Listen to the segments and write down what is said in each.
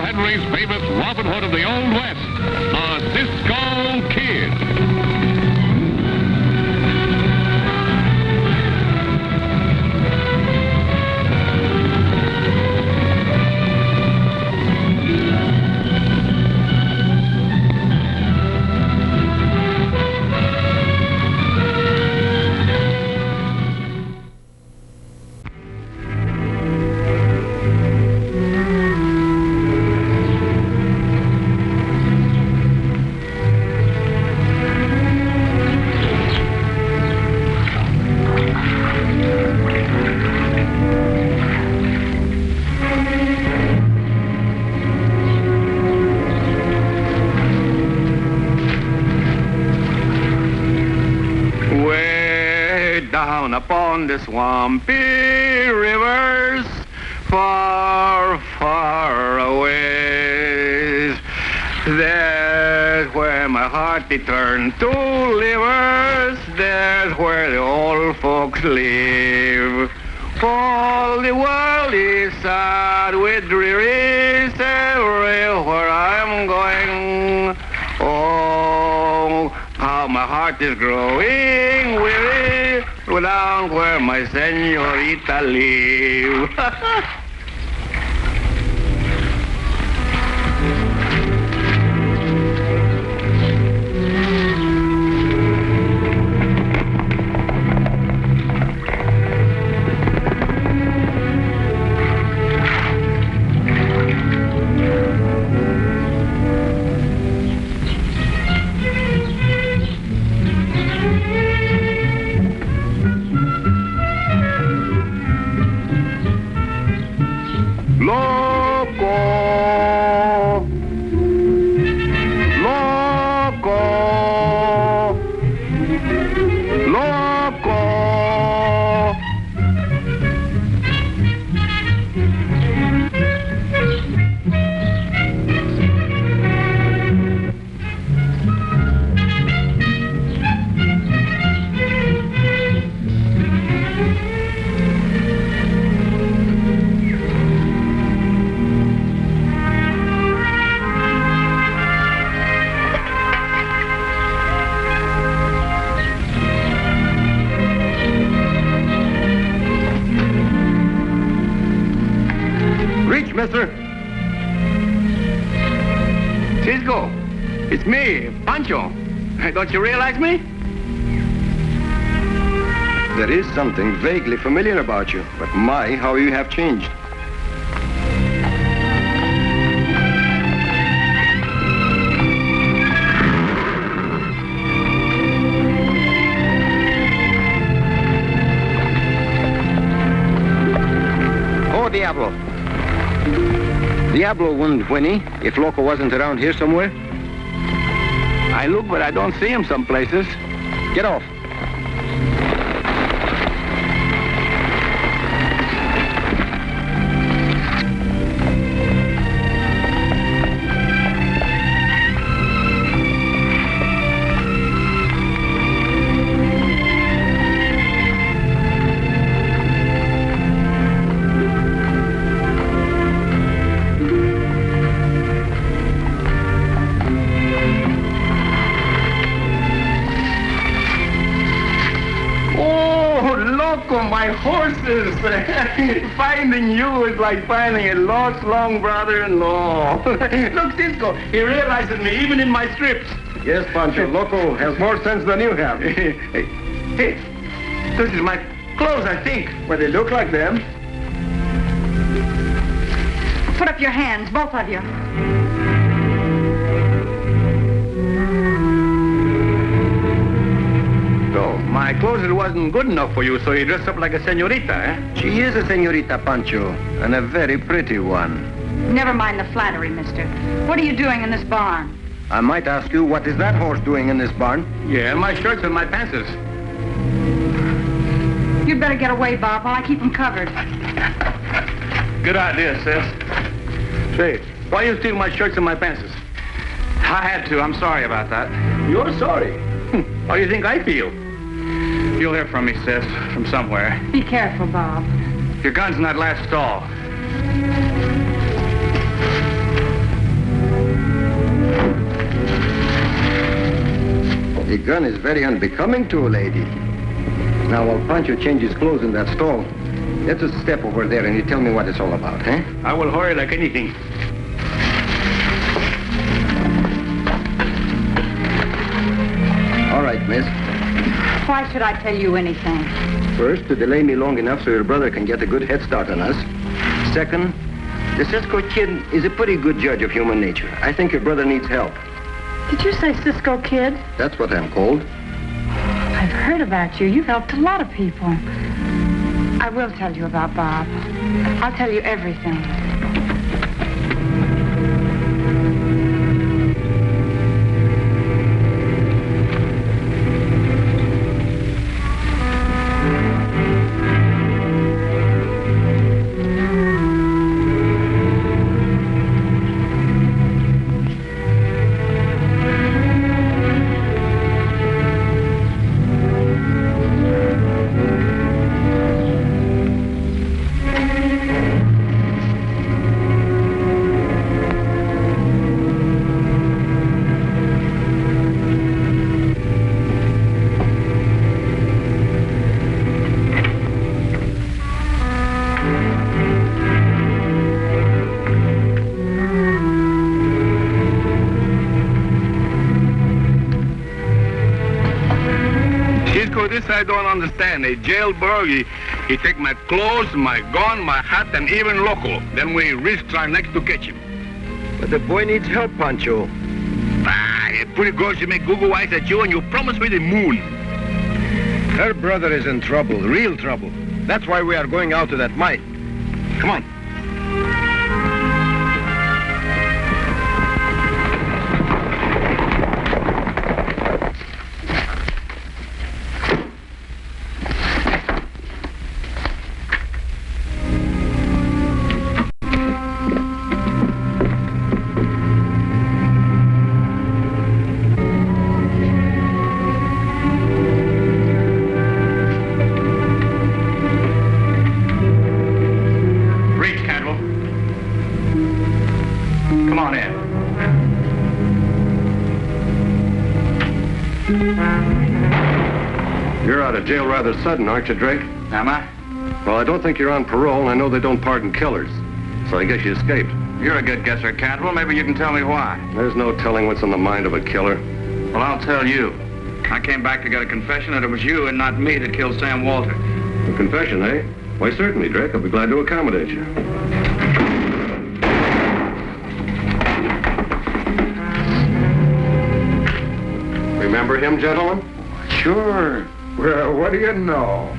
Henry's famous Robin Hood of the Old West, the Cisco Kid. Down upon the swampy rivers, far, far away. There's where my heart did turn to livers. There's where the old folks live. All the world is sad with dreary everywhere I'm going. Oh, how my heart is growing weary. Down where my señorita live. Mister. Cisco, it's me, Pancho. Don't you realize me? There is something vaguely familiar about you, but my, how you have changed. Oh, Diablo. Diablo wouldn't whinny if Loco wasn't around here somewhere. I look, but I don't see him some places. Get off. My horses! Finding you is like finding a lost long brother-in-law. Look, Cisco, he realizes me even in my strips. Yes, Pancho, Loco has more sense than you have. Hey, this is my clothes, I think. Well, they look like them. Put up your hands, both of you. So, my clothes wasn't good enough for you, so you dressed up like a señorita, eh? She is a señorita, Pancho, and a very pretty one. Never mind the flattery, mister. What are you doing in this barn? I might ask you, what is that horse doing in this barn? Yeah, my shirts and my pants. You'd better get away, Bob, while I keep them covered. Good idea, sis. Say, why you steal my shirts and my pants? I had to. I'm sorry about that. You're sorry? How do you think I feel? You'll hear from me, sis, from somewhere. Be careful, Bob. Your gun's in that last stall. gun is very unbecoming to a lady. Now, while Pancho changes clothes in that stall, let's just step over there and you tell me what it's all about, eh? I will hurry like anything. All right, miss. Why should I tell you anything? First, to delay me long enough so your brother can get a good head start on us. Second, the Cisco Kid is a pretty good judge of human nature. I think your brother needs help. Did you say Cisco Kid? That's what I'm called. I've heard about you. You've helped a lot of people. I will tell you about Bob. I'll tell you everything. This I don't understand. A jailbird, he take my clothes, my gun, my hat, and even local. Then we risk trying next to catch him. But the boy needs help, Pancho. A pretty girl, she make Google eyes at you and you promise me the moon. Her brother is in trouble, real trouble. That's why we are going out to that mine. Come on. You're out of jail rather sudden, aren't you, Drake? Am I? Well, I don't think you're on parole, and I know they don't pardon killers. So I guess you escaped. You're a good guesser, Cantwell. Maybe you can tell me why. There's no telling what's in the mind of a killer. Well, I'll tell you. I came back to get a confession that it was you and not me that killed Sam Walter. A confession, eh? Why, certainly, Drake. I'll be glad to accommodate you. Remember him, gentlemen? Sure. Well, what do you know?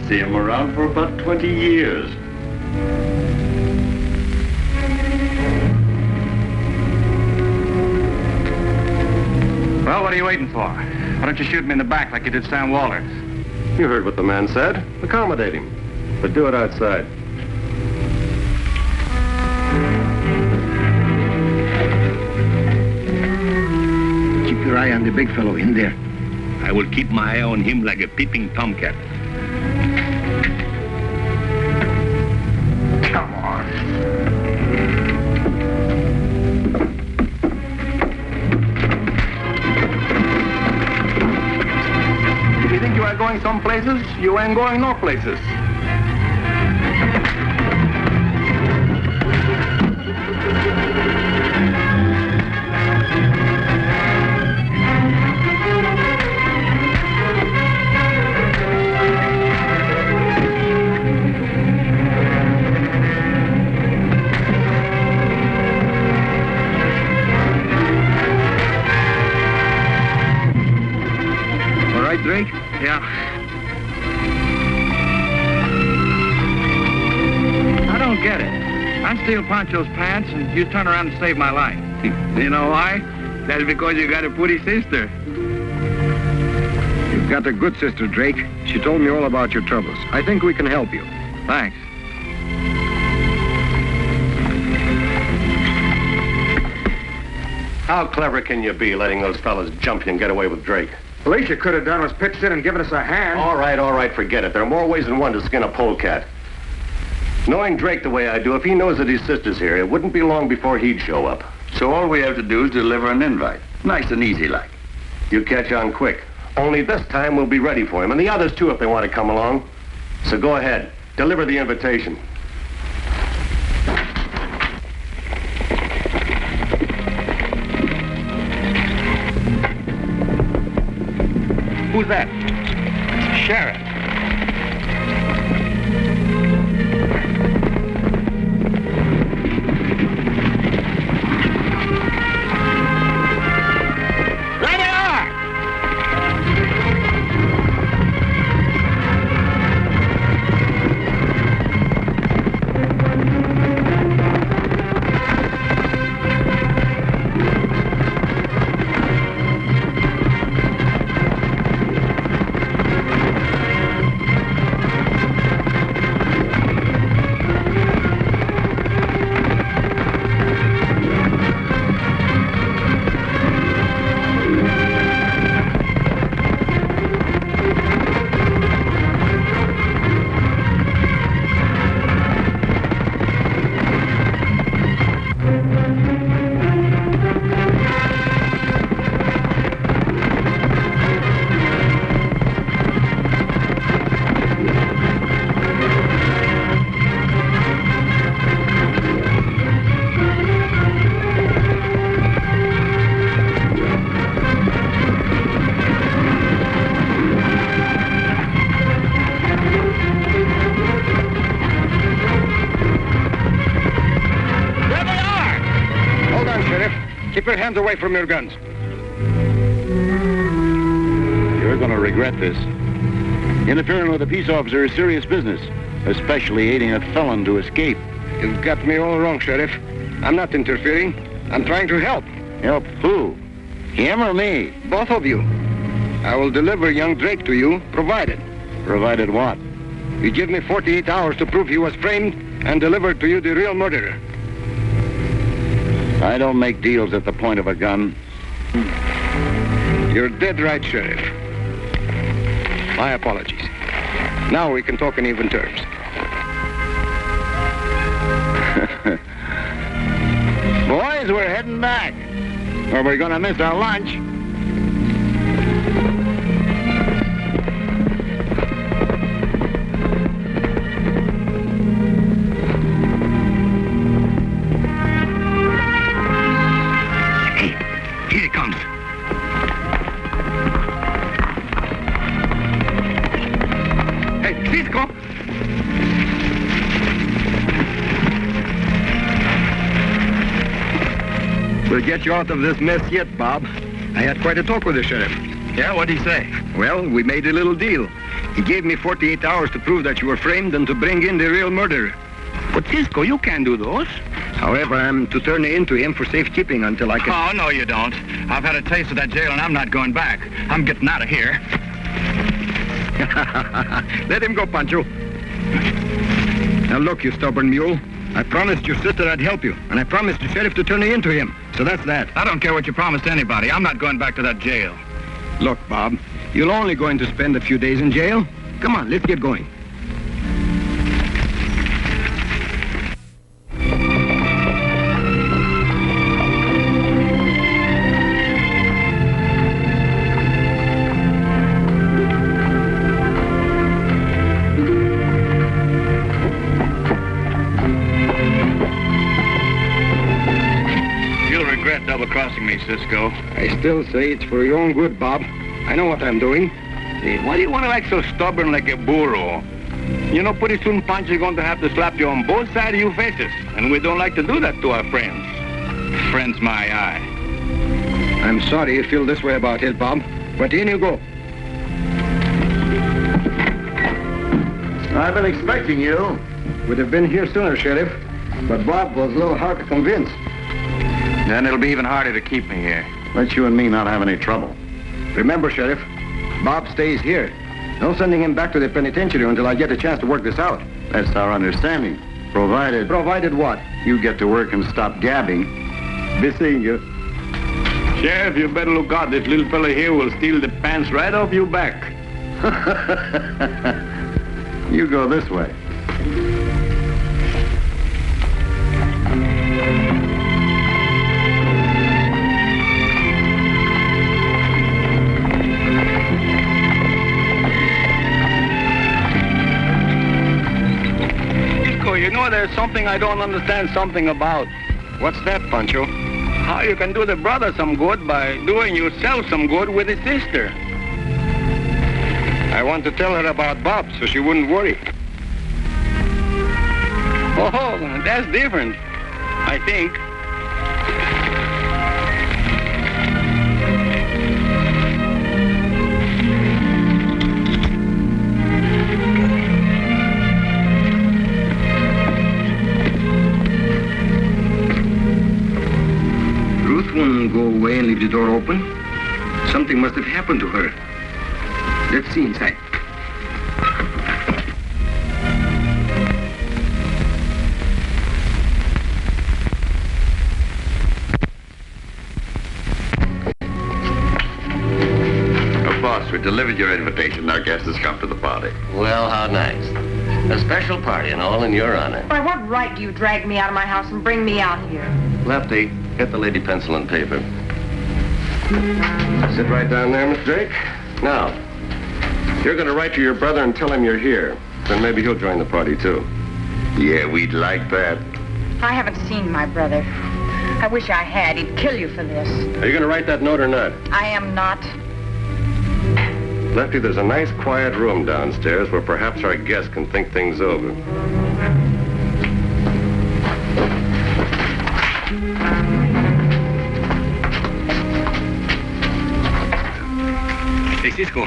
See him around for about 20 years. Well, what are you waiting for? Why don't you shoot me in the back like you did Sam Walter? You heard what the man said. Accommodate him. But do it outside. Keep your eye on the big fellow in there. I will keep my eye on him like a peeping tomcat. Come on. If you think you are going some places, you ain't going no places. Drake? Yeah. I don't get it. I steal Pancho's pants and you turn around and save my life. You know why? That's because you got a pretty sister. You've got a good sister, Drake. She told me all about your troubles. I think we can help you. Thanks. How clever can you be letting those fellas jump you and get away with Drake? The least you could have done was pitched in and given us a hand. All right, forget it. There are more ways than one to skin a polecat. Knowing Drake the way I do, if he knows that his sister's here, it wouldn't be long before he'd show up. So all we have to do is deliver an invite. Nice and easy like. You catch on quick. Only this time we'll be ready for him, and the others too if they want to come along. So go ahead, deliver the invitation. Who's that? Sheriff. There they are! Keep your hands away from your guns. You're going to regret this. Interfering with a peace officer is serious business, especially aiding a felon to escape. You've got me all wrong, Sheriff. I'm not interfering. I'm trying to help. Help who? Him or me? Both of you. I will deliver young Drake to you, provided. Provided what? You give me 48 hours to prove he was framed and deliver to you the real murderer. I don't make deals at the point of a gun. You're dead right, Sheriff. My apologies. Now we can talk in even terms. Boys, we're heading back. Or we're gonna miss our lunch. Here it comes. Hey, Cisco! We'll get you out of this mess yet, Bob. I had quite a talk with the sheriff. Yeah, what'd he say? Well, we made a little deal. He gave me 48 hours to prove that you were framed and to bring in the real murderer. But Cisco, you can't do those. However, I'm to turn you into him for safekeeping until I can... Oh, no, you don't. I've had a taste of that jail, and I'm not going back. I'm getting out of here. Let him go, Pancho. Now, look, you stubborn mule. I promised your sister I'd help you, and I promised the sheriff to turn you into him. So that's that. I don't care what you promised anybody. I'm not going back to that jail. Look, Bob, you're only going to spend a few days in jail. Come on, let's get going. Double-crossing me, Cisco. I still say it's for your own good, Bob. I know what I'm doing. Hey, why do you want to act so stubborn like a burro? You know, pretty soon Pancho's going to have to slap you on both sides of your faces. And we don't like to do that to our friends. Friend's my eye. I'm sorry you feel this way about it, Bob. But in you go. I've been expecting you. Would have been here sooner, Sheriff. But Bob was a little hard to convince. Then it'll be even harder to keep me here. Let you and me not have any trouble. Remember, Sheriff, Bob stays here. No sending him back to the penitentiary until I get a chance to work this out. That's our understanding. Provided Provided what? you get to work and stop gabbing. Be seeing you. Sheriff, you better look out. This little fella here will steal the pants right off your back. You go this way. Cisco, you know there's something I don't understand something about. What's that, Pancho? How you can do the brother some good by doing yourself some good with his sister. I want to tell her about Bob so she wouldn't worry. Oh, that's different, I think. Ruth won't go away and leave the door open. Something must have happened to her. Let's see inside. Oh, boss, we delivered your invitation. Our guest has come to the party. Well, how nice. A special party and all in your honor. By what right do you drag me out of my house and bring me out here? Lefty, get the lady pencil and paper. Sit right down there, Miss Drake. Now, you're going to write to your brother and tell him you're here. Then maybe he'll join the party, too. Yeah, we'd like that. I haven't seen my brother. I wish I had. He'd kill you for this. Are you going to write that note or not? I am not. Lefty, there's a nice quiet room downstairs where perhaps our guest can think things over. Hey, Cisco,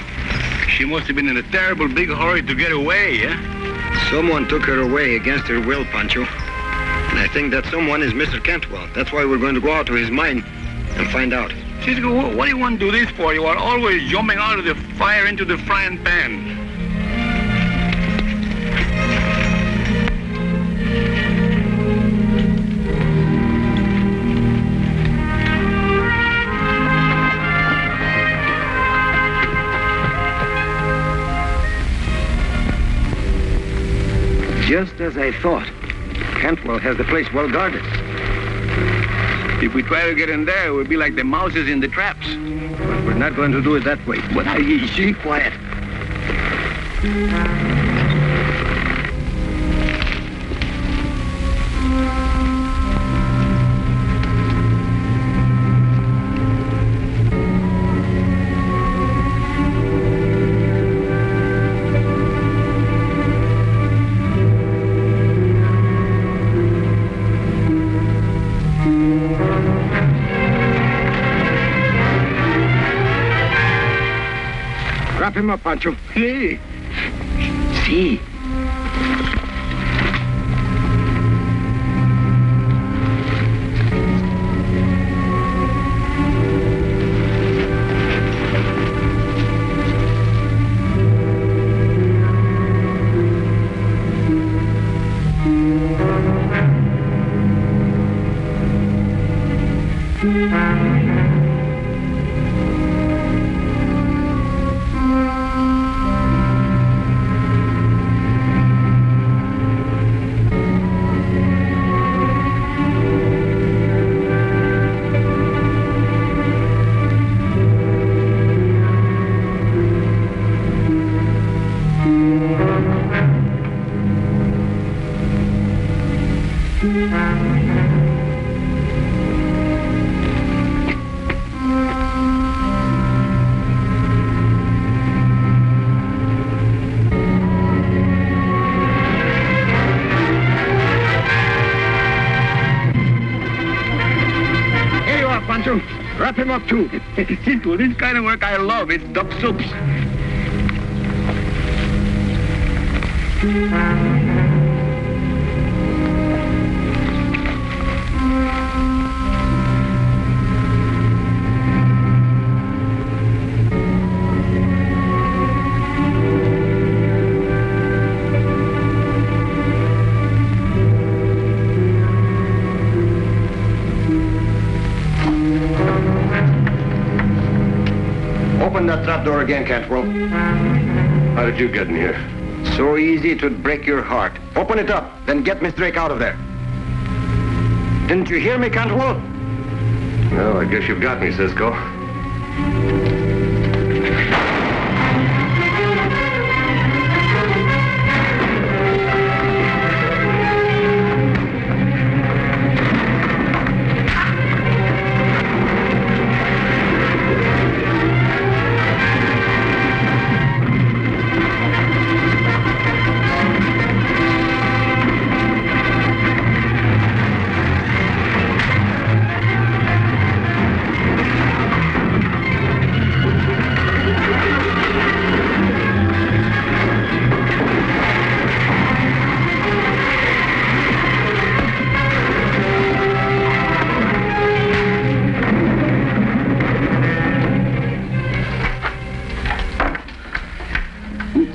she must have been in a terrible big hurry to get away, yeah? Someone took her away against her will, Pancho. And I think that someone is Mr. Cantwell. That's why we're going to go out to his mine and find out. Cisco, what do you want to do this for? You are always jumping out of the fire into the frying pan. Just as I thought. Cantwell has the place well guarded. If we try to get in there, we'll be like the mouses in the traps. But we're not going to do it that way. What are you? Be quiet. Wrap him up, Pancho. Hey, See. Pancho. Wrap him up, too. Cisco, this kind of work I love. It's duck soups. Open that trap door again, Cantwell. How did you get in here? So easy it would break your heart. Open it up, then get Miss Drake out of there. Didn't you hear me, Cantwell? Well, I guess you've got me, Cisco.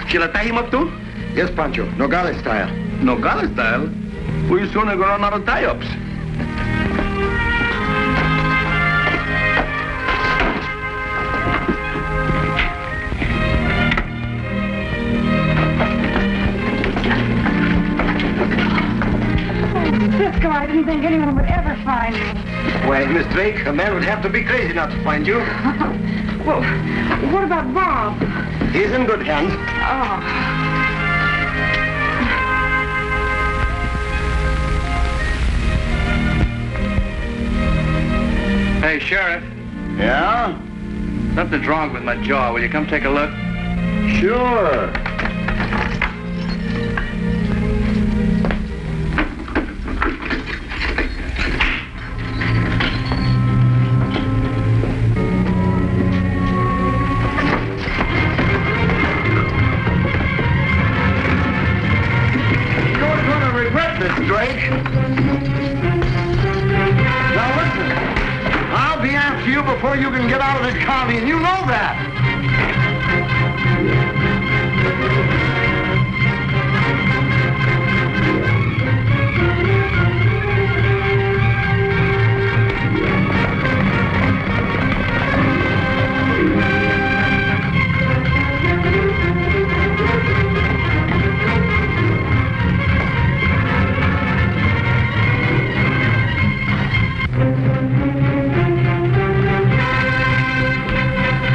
Shall I tie him up too? Yes, Pancho. Nogales style. Nogales style? We soon are going to run out of tie-ups. Cisco, I didn't think anyone would ever find me. Why, Miss Drake, a man would have to be crazy not to find you. Well, what about Bob? He's in good hands. Oh. Hey, Sheriff, Yeah? something's wrong with my jaw. Will you come take a look? Sure. You're going to regret this, Drake. Now listen, I'll be after you before you can get out of this county, and you know that.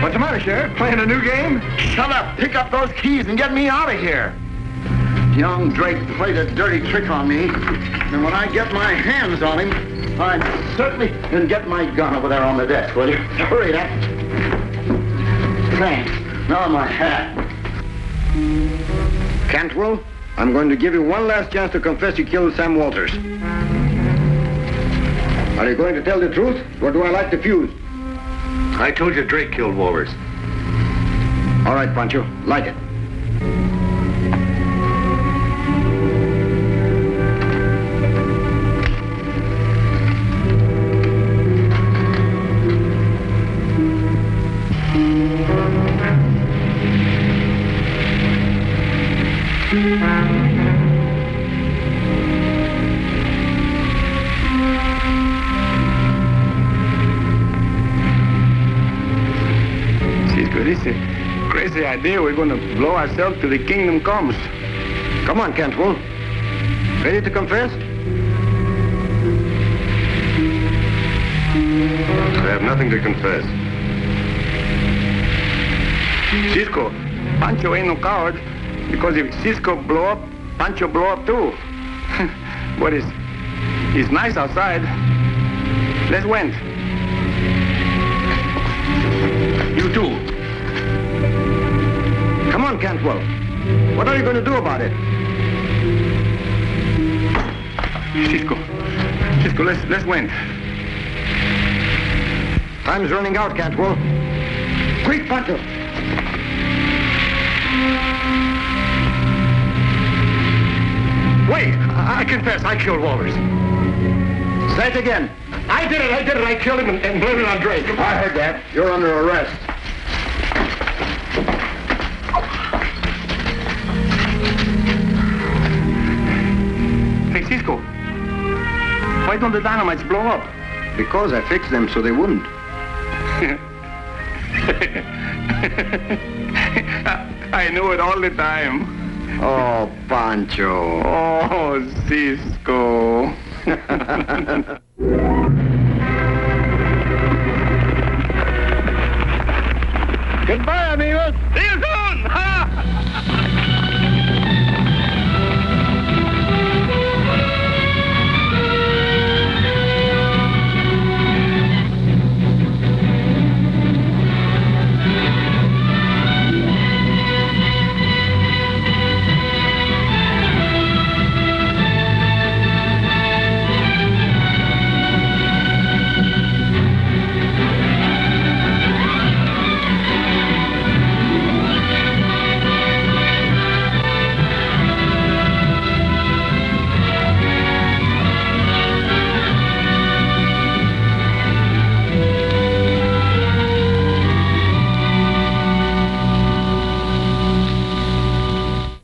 What's the matter, Sheriff? Playing a new game? Shut up. Pick up those keys and get me out of here. Young Drake played a dirty trick on me. And when I get my hands on him, I certainly can get my gun over there on the desk, will you? Hurry, that. Thanks. Now my hat. Cantwell, I'm going to give you one last chance to confess you killed Sam Walters. Are you going to tell the truth, or do I light the fuse? I told you Drake killed Walters. All right, Pancho, light it. Cisco, this is a crazy idea. We're going to blow ourselves till the kingdom comes. Come on, Cantwell. Ready to confess? I have nothing to confess. Cisco, Pancho ain't no coward, because if Cisco blow up, Pancho blow up too. But it's nice outside. Let's went. You too. Come on, Cantwell. What are you going to do about it? Cisco, let's went. Time's running out, Cantwell. Quick, Pancho. Wait! I confess, I killed Walters. Say it again. I did it! I killed him and blamed it on Drake. I heard that. You're under arrest. Hey, Cisco, why don't the dynamites blow up? Because I fixed them so they wouldn't. I knew it all the time. Oh, Pancho. Oh, Cisco.